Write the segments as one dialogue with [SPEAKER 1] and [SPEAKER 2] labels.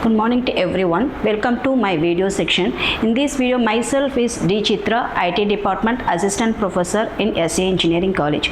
[SPEAKER 1] Good morning to everyone. Welcome to my video section. In this video, myself is D.CHITHRA, IT Department Assistant Professor in SA Engineering College.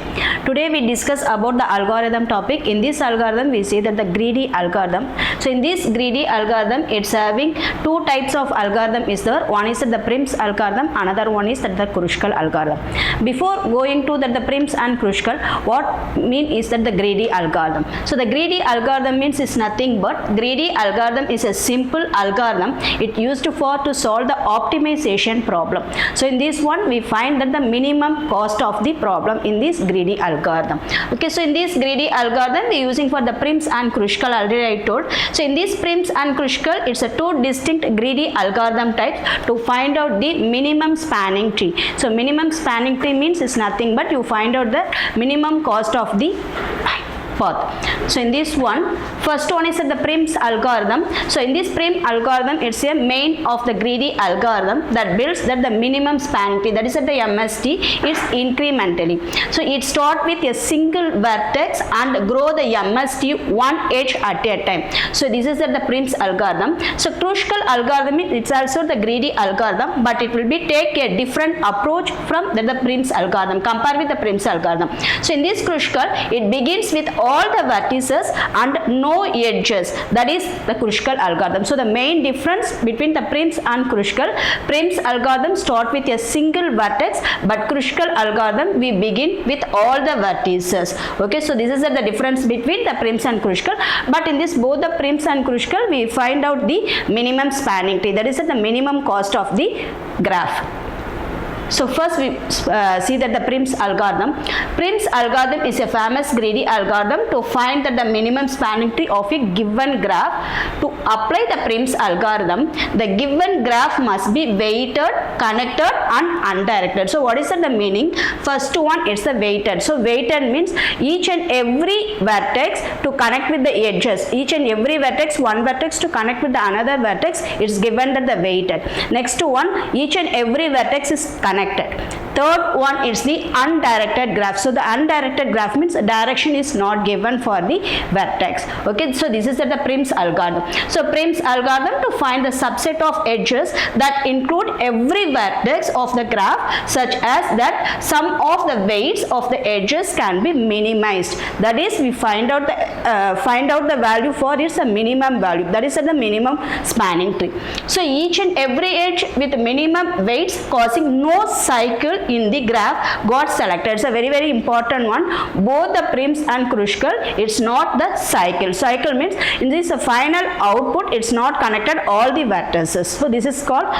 [SPEAKER 1] Today we discuss about the algorithm topic. In this algorithm, we see that the greedy algorithm. So in this greedy algorithm, it's having two types of algorithm is there. One is the Prim's algorithm, another one is the Kruskal algorithm. Before going to the Prim's and Kruskal, what mean is that the greedy algorithm. So the greedy algorithm means is nothing but greedy algorithm is a simple algorithm. It used to solve the optimization problem. So in this one, we find that the minimum cost of the problem in this greedy algorithm. Okay, so in this greedy algorithm, we are using for the Prim's and Kruskal already I told. So in this Prim's and Kruskal, it's a two distinct greedy algorithm types to find out the minimum spanning tree. So minimum spanning tree means is nothing but you find out the minimum cost of the path. So in this one, first one is the Prim's algorithm. So in this Prim algorithm, it's a main of the greedy algorithm that builds that the minimum spanning tree, that is at the MST, it's incrementally. So it start with a single vertex and grow the MST one edge at a time. So this is the Prim's algorithm. So Kruskal algorithm, it's also the greedy algorithm, but it will be take a different approach from the Prim's algorithm, compare with the Prim's algorithm. So in this Kruskal, it begins with all the vertices and no edges, that is the Kruskal algorithm. So the main difference between the Prim's and Kruskal, Prim's algorithm start with a single vertex, but Kruskal algorithm we begin with all the vertices. Okay, so this is the difference between the Prim's and Kruskal, but in this both the Prim's and Kruskal we find out the minimum spanning tree, that is the minimum cost of the graph. So first we see that the Prim's algorithm. Prim's algorithm is a famous greedy algorithm to find that the minimum spanning tree of a given graph. To apply the Prim's algorithm, the given graph must be weighted, connected and undirected. So what is the meaning? First one is the weighted. So weighted means each and every vertex to connect with the edges. Each and every vertex, one vertex to connect with the another vertex, it's given that the weighted. Next one, each and every vertex is connected. Third one is the undirected graph. So the undirected graph means direction is not given for the vertex. Okay, so this is the Prim's algorithm. So Prim's algorithm to find the subset of edges that include every vertex of the graph, such as that some of the weights of the edges can be minimized. That is, we find out the value for its a minimum value. That is the minimum spanning tree. So each and every edge with minimum weights causing no cycle in the graph got selected. It's a very important one. Both the Prim's and Kruskal, it's not the cycle. Cycle means in this final output, it's not connected all the vertices. So this is called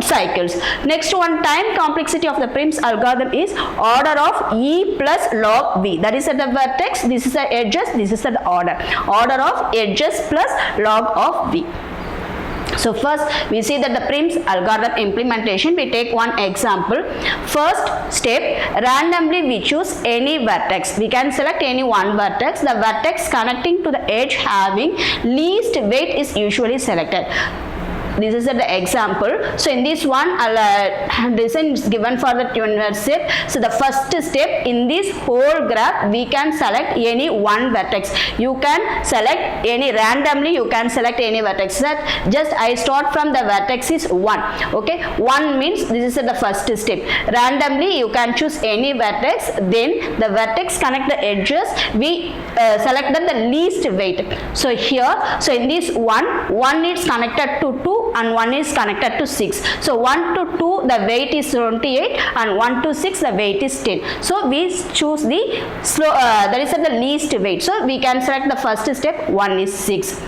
[SPEAKER 1] cycles. Next one, time complexity of the Prim's algorithm is order of E plus log V. That is at the vertex, this is the edges, this is the order. Order of edges plus log of V. So first we see that the Prim's algorithm implementation, we take one example. First step, randomly we choose any vertex. We can select any one vertex. The vertex connecting to the edge having least weight is usually selected. This is the example. So in this one, design is given for the tuner step. So the first step in this whole graph, we can select any one vertex. You can select any randomly. You can select any vertex. That just I start from the vertex is 1. Okay, 1 means this is the first step. Randomly, you can choose any vertex. Then the vertex connect the edges. We select the least weight. So here, so in this one is connected to 2. And 1 is connected to 6. So 1 to 2 the weight is 28 and 1 to 6 the weight is 10. So we choose the that is the least weight. So we can select the first step, 1 is 6.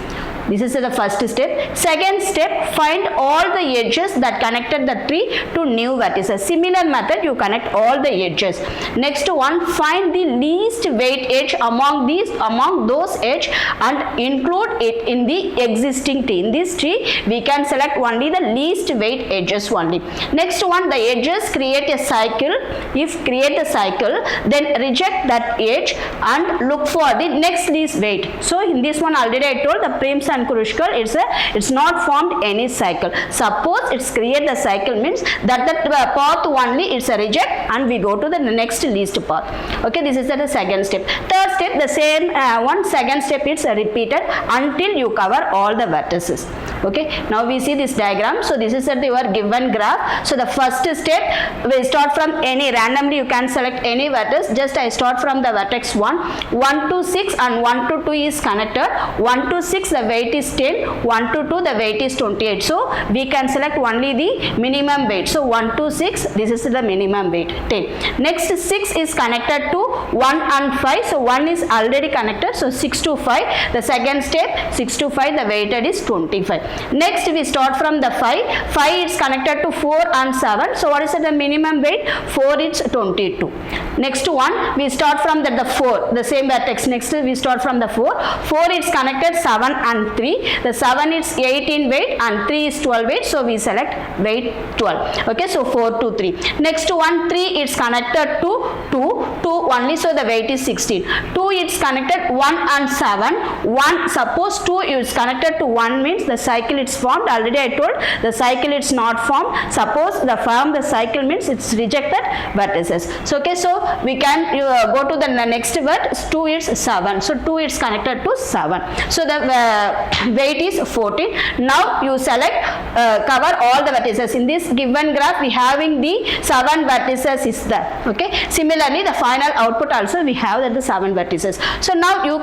[SPEAKER 1] This is the first step. Second step, find all the edges that connected the tree to new vertices. Similar method, you connect all the edges. Next one, find the least weight edge among those edge and include it in the existing tree. In this tree, we can select only the least weight edges only. Next one, the edges create a cycle. If create a cycle, then reject that edge and look for the next least weight. So in this one already I told the Prim's and and crucial, it's not formed any cycle. Suppose it's create the cycle means that path only it's a reject and we go to the next least path. Okay, this is the second step. Third step, the same one. Second step, it's repeated until you cover all the vertices. Okay, now we see this diagram. So this is your given graph. So the first step, we start from any randomly, you can select any vertex. Just I start from the vertex 1 to 6 and 1 to 2 is connected. 1 to 6 the weight is 10, 1 to 2 the weight is 28. So we can select only the minimum weight. So 1 to 6, this is the minimum weight 10. Next 6 is connected to 1 and 5. So 1 is already connected. So 6 to 5. The second step 6 to 5 the weighted is 25. Next we start from the 5. 5 is connected to 4 and 7. So what is the minimum weight? 4 is 22. Next one we start from the 4. The same vertex. Next we start from the 4. 4 is connected 7 and 3. The 7 is 18 weight and 3 is 12 weight. So we select weight 12. Okay, so 4 to 3. Next one 3 is connected to 2 only. So the weight is 16. 2 is connected 1 and 7. 1 suppose 2 is connected to 1 means the cycle it's formed. Already I told the cycle it's not formed. Suppose the cycle means it's rejected vertices. So okay, so we can go to the next word. 2 is 7. So 2 is connected to 7. So the weight is 14. Now you select cover all the vertices. In this given graph we having the 7 vertices is there. Okay, similarly the final output also we have that the 7 vertices. So now you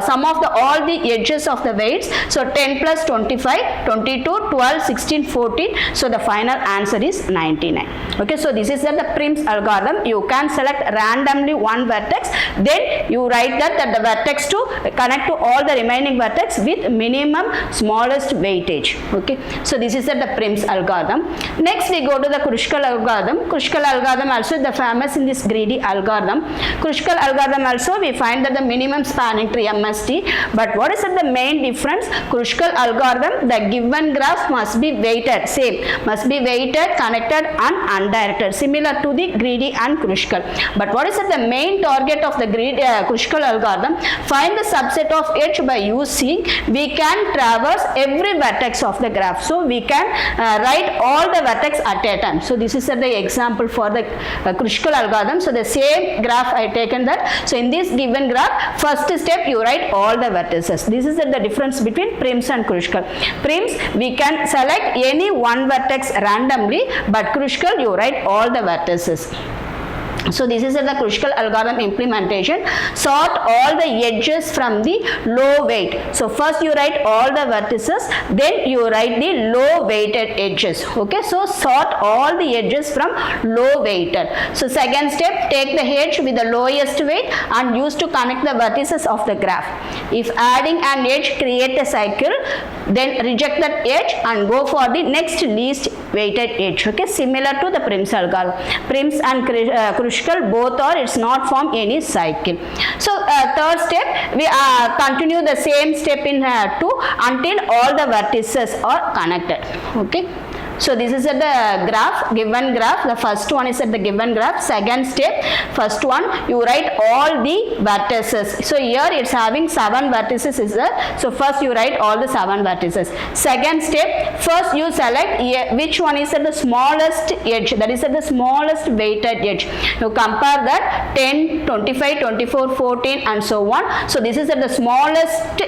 [SPEAKER 1] sum of all the edges of the weights. So 10 plus 25, 22, 12, 16, 14. So the final answer is 99. Okay, so this is the Prim's algorithm. You can select randomly one vertex, then you write that the vertex to connect to all the remaining vertex with minimum smallest weightage. Okay, so this is the Prim's algorithm. Next we go to the Kruskal algorithm. Kruskal algorithm also the famous in this greedy algorithm. Kruskal algorithm also we find that the minimum spanning tree MST. But what is the main difference? Kruskal algorithm, the given graph must be weighted, same, must be weighted, connected and undirected, similar to the greedy and Kruskal. But what is the main target of the Kruskal algorithm? Find the subset of H by using, we can traverse every vertex of the graph. So we can write all the vertex at a time. So this is the example for the Kruskal algorithm. So the same graph I taken that. So in this given graph, first step you write all the vertices. This is the difference between Prim's and Kruskal. Prim's we can select any one vertex randomly, but Kruskal you write all the vertices. So this is the Kruskal algorithm implementation. Sort all the edges from the low weight. So first you write all the vertices, then you write the low weighted edges. Okay, so sort all the edges from low weighted. So second step, take the edge with the lowest weight and use to connect the vertices of the graph. If adding an edge create a cycle, then reject that edge and go for the next least weighted edge. Okay, similar to the Prim's algorithm. Prim's and Kruskal both are, it's not form any cycle. So third step, we continue the same step in 2 until all the vertices are connected. Okay. So this is at the graph, given graph. The first one is at the given graph. Second step, first one you write all the vertices. So here it's having 7 vertices is there. So first you write all the 7 vertices. Second step, first you select which one is at the smallest edge, that is at the smallest weighted edge. You compare that 10, 25, 24, 14 and so on. So this is at the smallest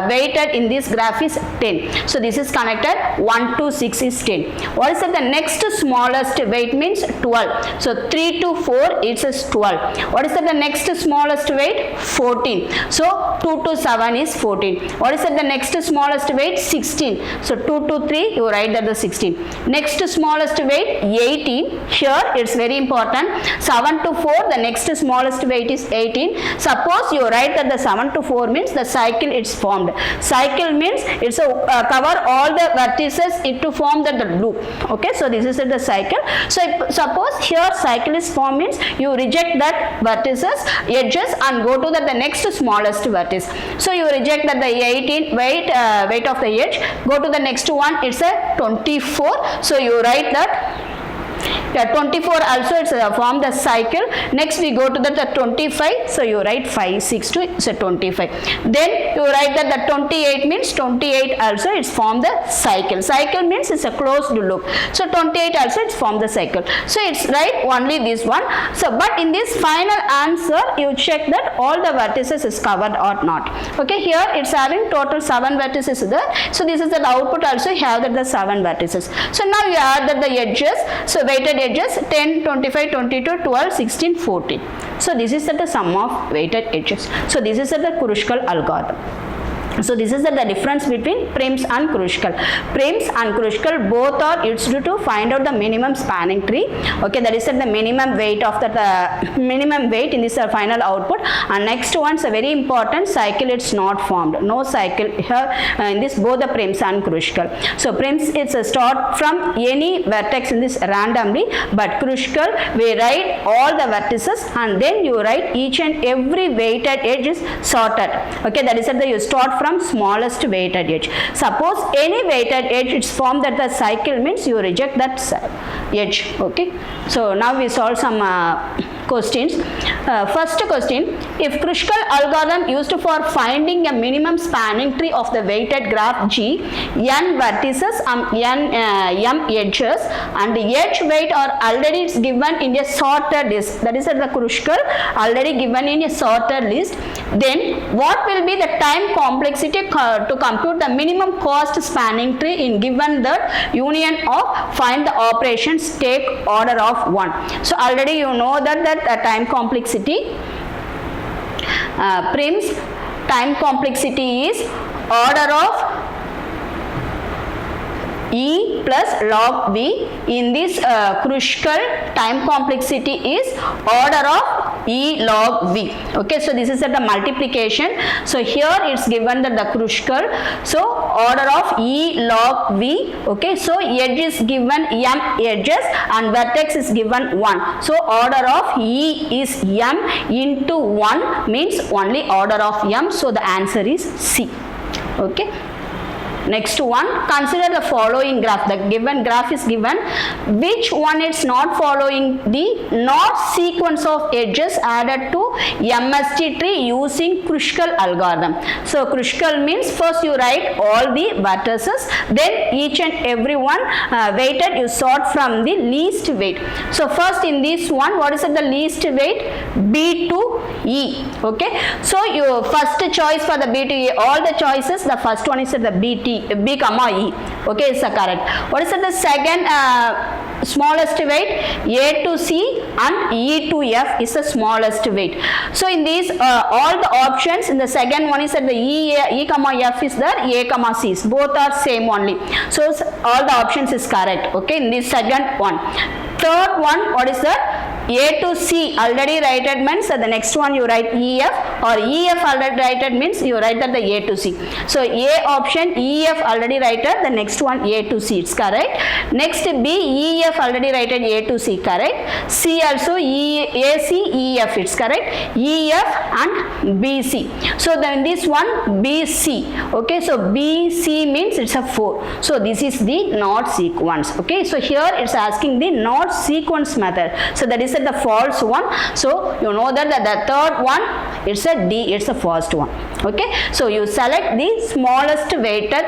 [SPEAKER 1] weighted in this graph is 10. So this is connected. 1 to 6 is 10. What is the next smallest weight means 12. So 3 to 4 it is 12. What is the next smallest weight? 14. So 2 to 7 is 14. What is the next smallest weight? 16. So 2 to 3 you write that the 16. Next smallest weight 18. Here it's very important. 7 to 4 the next smallest weight is 18. Suppose you write that the 7 to 4 means the cycle it's formed. Cycle means it's a cover all the vertices it to form the loop. Okay, so this is the cycle. So suppose here cycle is formed means you reject that vertices edges and go to the next smallest vertex. So you reject that the 18 weight of the edge, go to the next one, it's a 24. So you write that Yeah, 24 also it's form the cycle. Next we go to the 25. So you write 5, 6 to it's a 25. Then you write that the 28 means 28 also it's form the cycle. Cycle means it's a closed loop. So 28 also it's form the cycle. So it's right only this one. So but in this final answer you check that all the vertices is covered or not. Okay, here it's having total 7 vertices there. So this is the output also you have that the 7 vertices. So now you add that the edges. So weighted edges 10, 25, 22, 12, 16, 14. So this is the sum of weighted edges. So this is the Kruskal algorithm. So this is the difference between Prim's and Kruskal. Prim's and Kruskal both are used to find out the minimum spanning tree. Okay, that is the minimum weight of the minimum weight in this final output. And next one's a very important cycle. It's not formed. No cycle here in this both the Prim's and Kruskal. So Prim's it's a start from any vertex in this randomly, but Kruskal we write all the vertices and then you write each and every weighted edge is sorted. Okay, that is that you start from smallest weighted edge. Suppose any weighted edge it's formed that the cycle means you reject that edge. Okay, so now we solve some questions. First question, if Kruskal algorithm used for finding a minimum spanning tree of the weighted graph G, n vertices and m edges and the edge weight are already given in a sorted list, that is the Kruskal already given in a sorted list, then what will be the time complexity to compute the minimum cost spanning tree in given the union of find the operations take order of 1. So already you know that time complexity, Prim's time complexity is order of E plus log V. In this Kruskal time complexity is order of E log V. Okay, so this is the multiplication. So here it's given that the Kruskal. So order of E log V. Okay, so edge is given m edges and vertex is given 1. So order of E is m into 1 means only order of m. So the answer is C. Okay. Next one, consider the following graph. The given graph is given. Which one is not following the not sequence of edges added to MST tree using Kruskal algorithm? So Kruskal means first you write all the vertices, then each and every one weighted you sort from the least weight. So first in this one, what is the least weight? B to E. Okay. So your first choice for the B to E, all the choices, the first one is the B comma E. Okay, it's correct. What is the second smallest weight? A to C and E to F is the smallest weight. So in these all the options, in the second one is that the E comma F is there, A comma C is both are same only. So all the options is correct. Okay, in this second one. Third one, what is that? A to C already written means the next one you write EF, or EF already written means you write that the A to C. So A option EF already written, the next one A to C, it's correct. Next B, EF already written A to C, correct. C also AC EF, it's correct. EF and BC. So then this one BC. Okay, so BC means it's a 4. So this is the not sequence. Okay, so here it's asking the not sequence method. So that is the false one. So you know that the third one it's a D, it's the first one. Okay, so you select the smallest weighted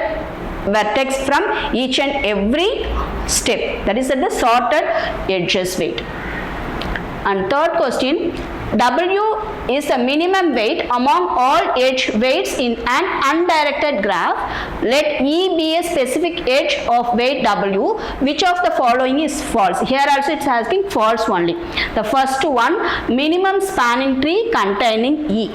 [SPEAKER 1] vertex from each and every step, that is the sorted edges weight. And third question, W is the minimum weight among all edge weights in an undirected graph. Let E be a specific edge of weight W. Which of the following is false? Here also it's asking false only. The first one, minimum spanning tree containing E.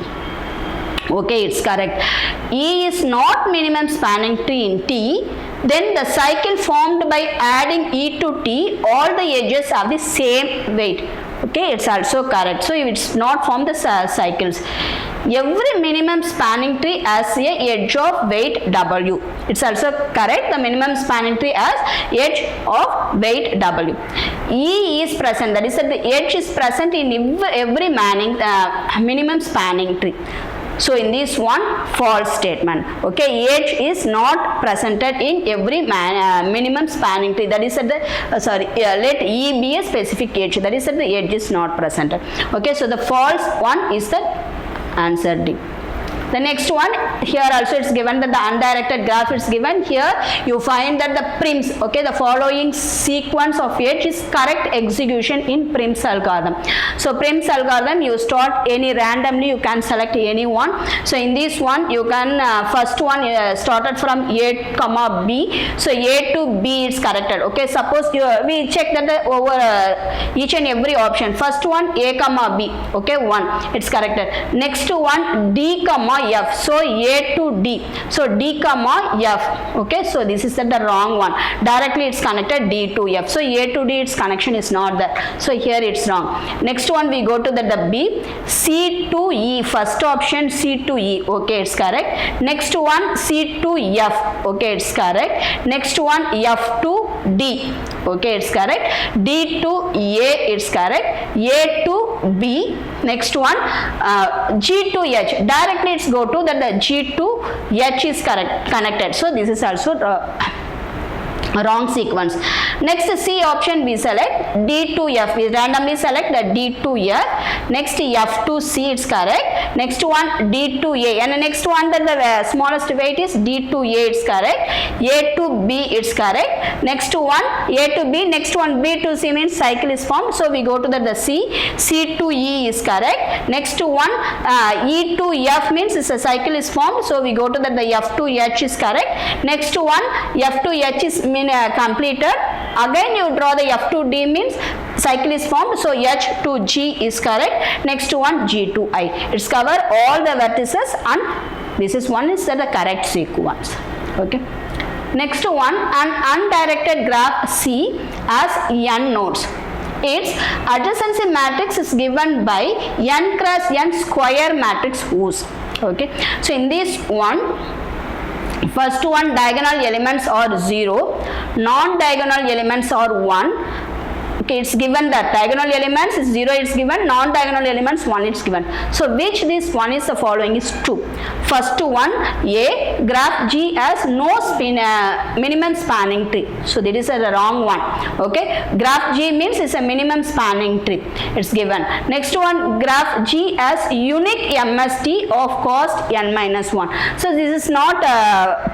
[SPEAKER 1] Okay, it's correct. E is not minimum spanning tree in T. Then the cycle formed by adding E to T, all the edges have the same weight. Okay, it's also correct. So it's not from the cycles. Every minimum spanning tree has a edge of weight W. It's also correct. The minimum spanning tree has edge of weight W. E is present. That is that the edge is present in every minimum spanning tree. So in this one, false statement. Okay, edge is not presented in every minimum spanning tree. That is at the let E be a specific edge. That is at the edge is not presented. Okay, so the false one is the answer D. The next one, here also it's given that the undirected graph is given. Here you find that the Prim's, okay, the following sequence of edge is correct execution in Prim's algorithm. So Prim's algorithm, you start any randomly, you can select any one. So in this one, you can first one started from A comma B. So A to B is corrected. Okay, suppose we check that the over each and every option. First one A comma B. Okay, 1, it's corrected. Next one D comma F. So A to D. So D comma F. Okay, so this is the wrong one. Directly it's connected D to F. So A to D, its connection is not there. So here it's wrong. Next one we go to the B. C to E. First option C to E. Okay, it's correct. Next one C to F. Okay, it's correct. Next one F to D. Okay, it's correct. D to A, it's correct. A to B. Next one G to H. Directly it's go to that the G to H is correct connected. So this is also wrong sequence. Next C option we select D to F. We randomly select the D to F. Next F to C, it's correct. Next one D to A, and the next one that the smallest weight is D to A, it's correct. A to B, it's correct. Next one A to B. Next one B to C means cycle is formed. So we go to the C. C to E is correct. Next one E to F means it's a cycle is formed. So we go to the F to H is correct. Next one F to H is completed. Again you draw the F to D means cycle is formed. So H to G is correct. Next one G to I. It's cover all the vertices and this is one is the correct sequence. Okay. Next one, an undirected graph C as n nodes. Its adjacency matrix is given by n cross n square matrix whose. Okay. So in this one, first one diagonal elements are 0, non-diagonal elements are 1. Okay, it's given that diagonal elements is 0, it's given, non-diagonal elements 1, it's given. So which this one is the following is true. First one, A, graph G has no minimum spanning tree. So that is a wrong one. Okay, graph G means it's a minimum spanning tree, it's given. Next one, graph G has unique MST of cost n minus 1. So this is not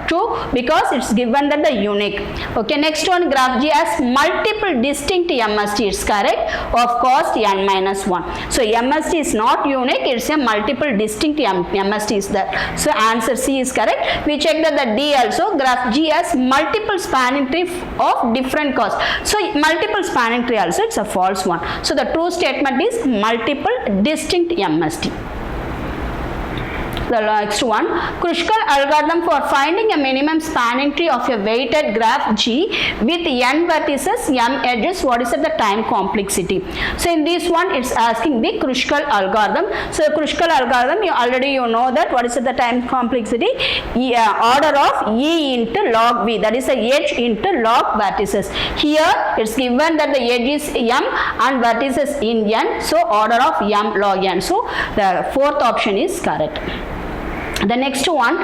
[SPEAKER 1] true because it's given that the unique. Okay, next one, graph G has multiple distinct MST, it's correct, of cost n minus 1. So MST is not unique, it's a multiple distinct MST is there. So answer C is correct. We check that the D also, graph G has multiple spanning tree of different cost. So multiple spanning tree also, it's a false one. So the true statement is multiple distinct MST. The next one, Kruskal algorithm for finding a minimum spanning tree of a weighted graph G with n vertices, m edges. What is the time complexity? So in this one, it's asking the Kruskal algorithm. So the Kruskal algorithm, you know that what is the time complexity? Order of E into log V. That is the edge into log vertices. Here it's given that the edge is m and vertices in n. So order of m log n. So the fourth option is correct. The next one,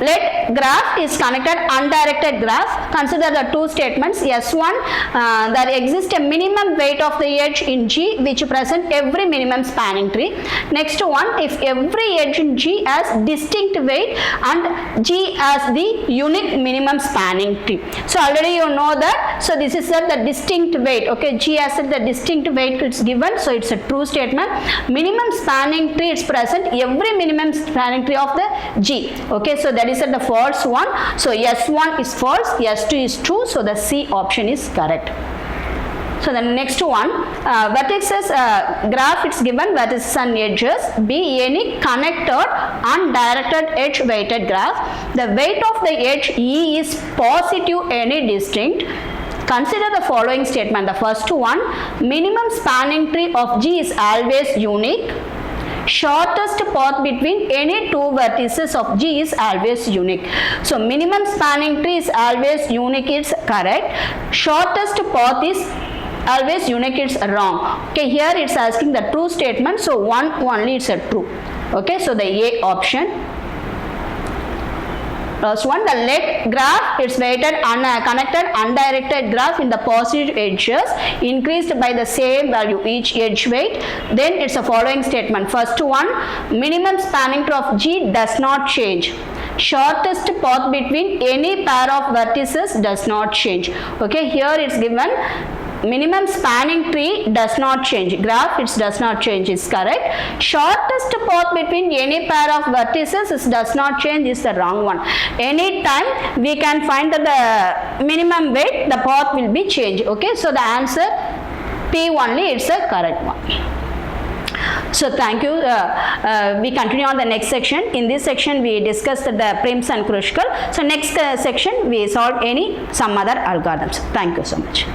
[SPEAKER 1] let graph is connected undirected graph. Consider the two statements. S1, there exists a minimum weight of the edge in G which present every minimum spanning tree. Next one, if every edge in G has distinct weight and G has the unique minimum spanning tree. So already you know that. So this is the distinct weight. Okay, G has the distinct weight, it's given. So it's a true statement. Minimum spanning tree is present every minimum spanning tree of the G. Okay, so that is the false one. So S1 is false, S2 is true. So the C option is correct. So the next one, vertices graph, it's given vertices and edges. B, any connected undirected edge weighted graph. The weight of the edge E is positive, any distinct. Consider the following statement. The first one, minimum spanning tree of G is always unique. Shortest path between any two vertices of G is always unique. So minimum spanning tree is always unique, it's correct. Shortest path is always unique, it's wrong. Okay, here it's asking the true statement. So one only it's a true. Okay, so the A option. Last one, the let graph, it's weighted connected undirected graph in the positive edges increased by the same value each edge weight. Then it's the following statement. First one, minimum spanning tree of G does not change. Shortest path between any pair of vertices does not change. Okay, here it's given minimum spanning tree does not change. Graph, it does not change is correct. Shortest path between any pair of vertices does not change is the wrong one. Anytime we can find that the minimum weight, the path will be changed. Okay, so the answer P only, it's a correct one. So thank you. We continue on the next section. In this section we discussed the prims and crucial. So next section we solve some other algorithms. Thank you so much.